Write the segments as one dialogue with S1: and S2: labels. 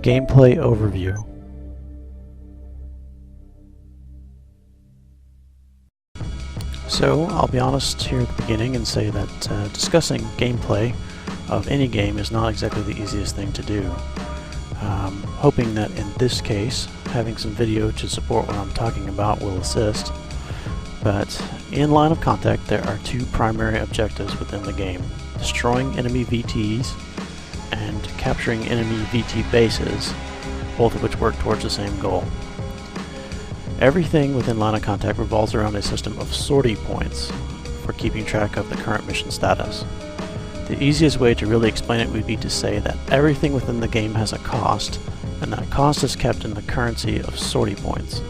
S1: Gameplay overview. So, I'll be honest here at the beginning and say that discussing gameplay of any game is not exactly the easiest thing to do. Hoping that in this case, having some video to support what I'm talking about will assist. But in Line of Contact, there are two primary objectives within the game: destroying enemy VTs and capturing enemy VT bases, both of which work towards the same goal. Everything within Line of Contact revolves around a system of sortie points for keeping track of the current mission status. The easiest way to really explain it would be to say that everything within the game has a cost, and that cost is kept in the currency of sortie points.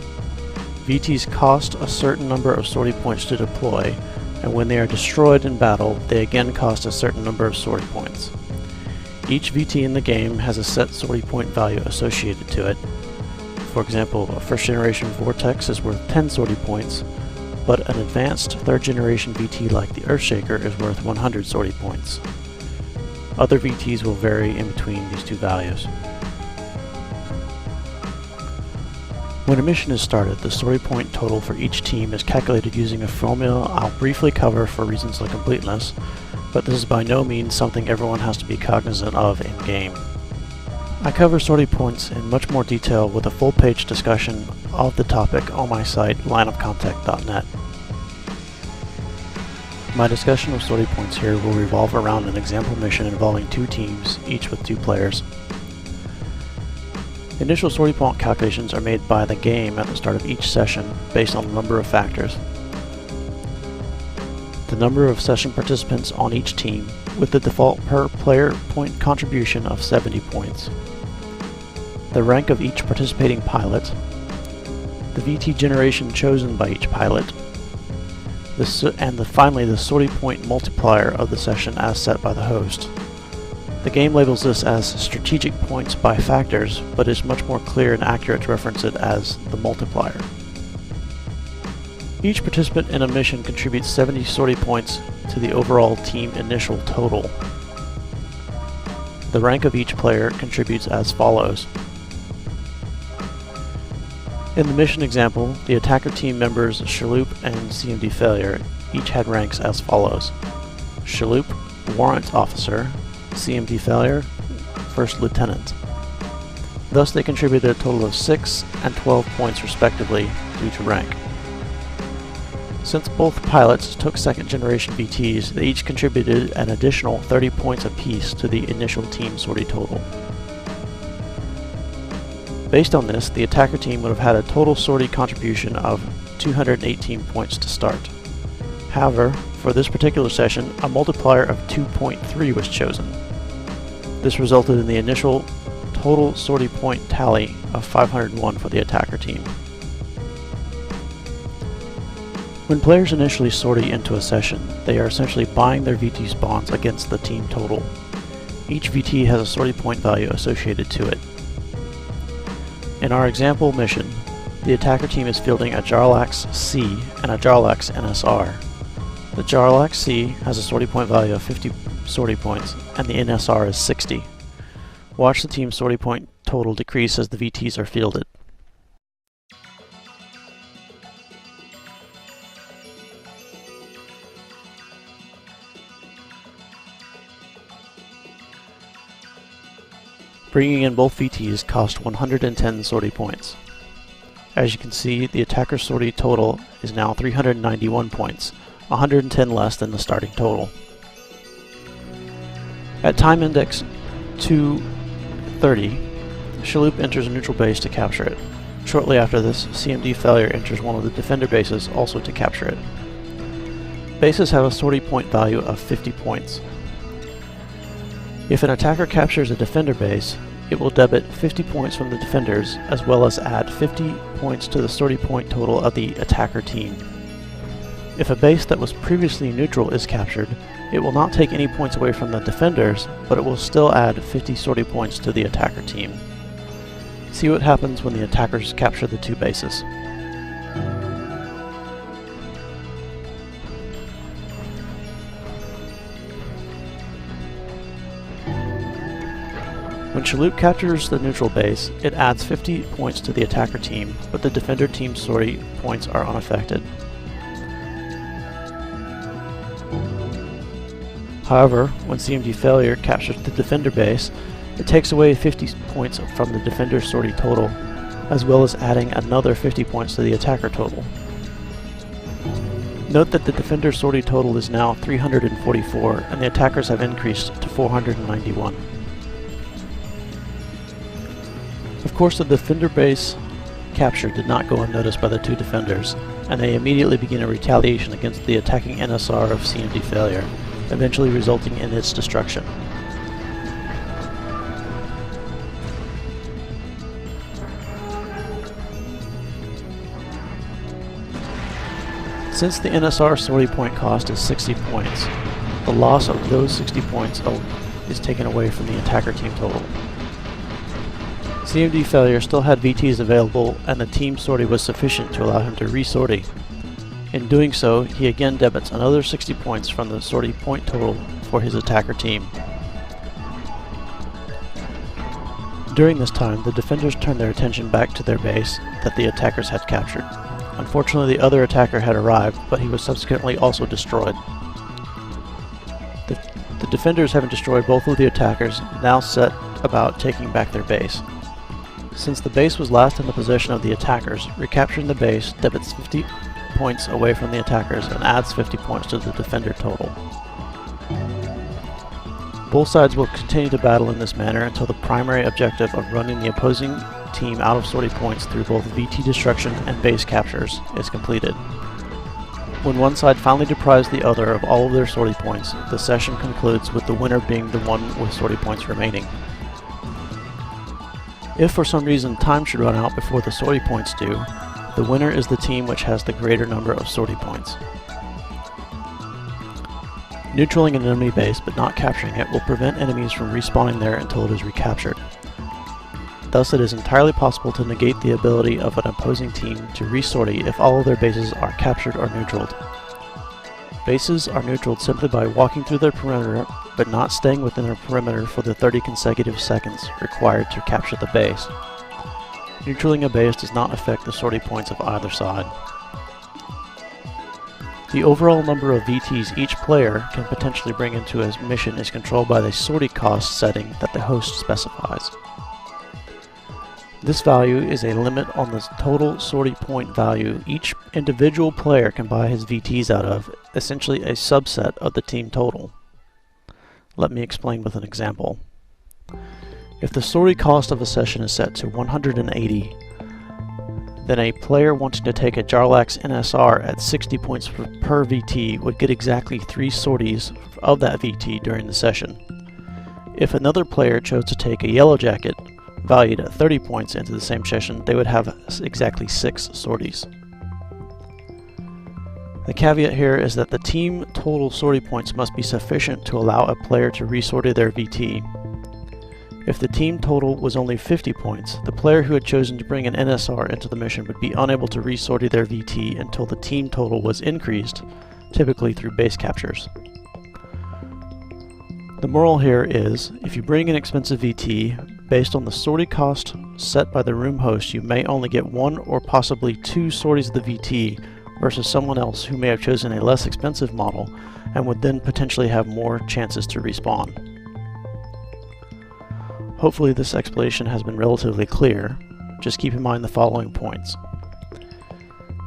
S1: VTs cost a certain number of sortie points to deploy, and when they are destroyed in battle, they again cost a certain number of sortie points. Each VT in the game has a set sortie point value associated to it. For example, a first generation Vortex is worth 10 sortie points, but an advanced third generation VT like the Earthshaker is worth 100 sortie points. Other VTs will vary in between these two values. When a mission is started, the sortie point total for each team is calculated using a formula I'll briefly cover for reasons of completeness, but this is by no means something everyone has to be cognizant of in-game. I cover sortie points in much more detail with a full-page discussion of the topic on my site, lineofcontact.net. My discussion of sortie points here will revolve around an example mission involving two teams, each with 2 players. Initial sortie point calculations are made by the game at the start of each session based on a number of factors. The number of session participants on each team, with the default per player point contribution of 70 points. The rank of each participating pilot. The VT generation chosen by each pilot. Finally, the sortie point multiplier of the session as set by the host. The game labels this as strategic points by factors, but is much more clear and accurate to reference it as the multiplier. Each participant in a mission contributes 70 sortie points to the overall team initial total. The rank of each player contributes as follows. In the mission example, the attacker team members Chaloup and CMD Failure each had ranks as follows: Chaloup, Warrant Officer; CMD Failure, First Lieutenant. Thus they contributed a total of 6 and 12 points respectively due to rank. Since both pilots took second generation VTs, they each contributed an additional 30 points apiece to the initial team sortie total. Based on this, the attacker team would have had a total sortie contribution of 218 points to start. However, for this particular session, a multiplier of 2.3 was chosen. This resulted in the initial total sortie point tally of 501 for the attacker team. When players initially sortie into a session, they are essentially buying their VT spawns against the team total. Each VT has a sortie point value associated to it. In our example mission, the attacker team is fielding a Jarlax C and a Jarlax NSR. The Jarlax C has a sortie point value of 50 sortie points, and the NSR is 60. Watch the team's sortie point total decrease as the VTs are fielded. Bringing in both VTs cost 110 sortie points. As you can see, the attacker's sortie total is now 391 points, 110 less than the starting total. At time index 230, Chaloup enters a neutral base to capture it. Shortly after this, CMD Failure enters one of the defender bases also to capture it. Bases have a sortie point value of 50 points. If an attacker captures a defender base, it will debit 50 points from the defenders, as well as add 50 points to the sortie point total of the attacker team. If a base that was previously neutral is captured, it will not take any points away from the defenders, but it will still add 50 sortie points to the attacker team. See what happens when the attackers capture the 2 bases. When Chalup captures the neutral base, it adds 50 points to the attacker team, but the defender team's sortie points are unaffected. However, when CMD Failure captures the defender base, it takes away 50 points from the defender's sortie total, as well as adding another 50 points to the attacker total. Note that the defender's sortie total is now 344, and the attackers have increased to 491. Of course, the defender base capture did not go unnoticed by the two defenders, and they immediately begin a retaliation against the attacking NSR of CMD Failure, eventually resulting in its destruction. Since the NSR sortie point cost is 60 points, the loss of those 60 points is taken away from the attacker team total. CMD Failure still had VTs available, and the team sortie was sufficient to allow him to re-sortie. In doing so, he again debits another 60 points from the sortie point total for his attacker team. During this time, the defenders turned their attention back to their base that the attackers had captured. Unfortunately, the other attacker had arrived, but he was subsequently also destroyed. The defenders, having destroyed both of the attackers, now set about taking back their base. Since the base was last in the possession of the attackers, recapturing the base debits 50 points away from the attackers and adds 50 points to the defender total. Both sides will continue to battle in this manner until the primary objective of running the opposing team out of sortie points through both VT destruction and base captures is completed. When one side finally deprives the other of all of their sortie points, the session concludes with the winner being the one with sortie points remaining. If for some reason time should run out before the sortie points do, the winner is the team which has the greater number of sortie points. Neutraling an enemy base but not capturing it will prevent enemies from respawning there until it is recaptured. Thus, it is entirely possible to negate the ability of an opposing team to re-sortie if all of their bases are captured or neutraled. Bases are neutraled simply by walking through their perimeter but not staying within their perimeter for the 30 consecutive seconds required to capture the base. Neutraling a base does not affect the sortie points of either side. The overall number of VTs each player can potentially bring into a mission is controlled by the sortie cost setting that the host specifies. This value is a limit on the total sortie point value each individual player can buy his VTs out of, essentially a subset of the team total. Let me explain with an example. If the sortie cost of a session is set to 180, then a player wanting to take a Jarlax's NSR at 60 points per VT would get exactly 3 sorties of that VT during the session. If another player chose to take a Yellow Jacket valued at 30 points into the same session, they would have exactly 6 sorties. The caveat here is that the team total sortie points must be sufficient to allow a player to re-sortie their VT. If the team total was only 50 points, the player who had chosen to bring an NSR into the mission would be unable to re-sortie their VT until the team total was increased, typically through base captures. The moral here is, if you bring an expensive VT, based on the sortie cost set by the room host, you may only get 1 or possibly 2 sorties of the VT versus someone else who may have chosen a less expensive model and would then potentially have more chances to respawn. Hopefully this explanation has been relatively clear. Just keep in mind the following points.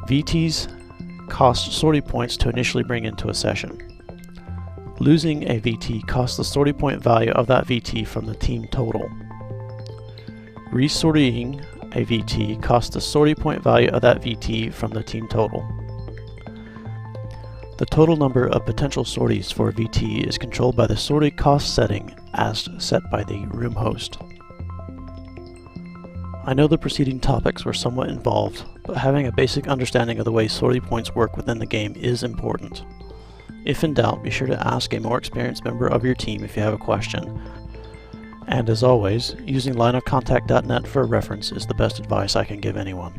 S1: VTs cost sortie points to initially bring into a session. Losing a VT costs the sortie point value of that VT from the team total. Resorting a VT costs the sortie point value of that VT from the team total. The total number of potential sorties for a VT is controlled by the sortie cost setting as set by the room host. I know the preceding topics were somewhat involved, but having a basic understanding of the way sortie points work within the game is important. If in doubt, be sure to ask a more experienced member of your team if you have a question. And as always, using lineofcontact.net for a reference is the best advice I can give anyone.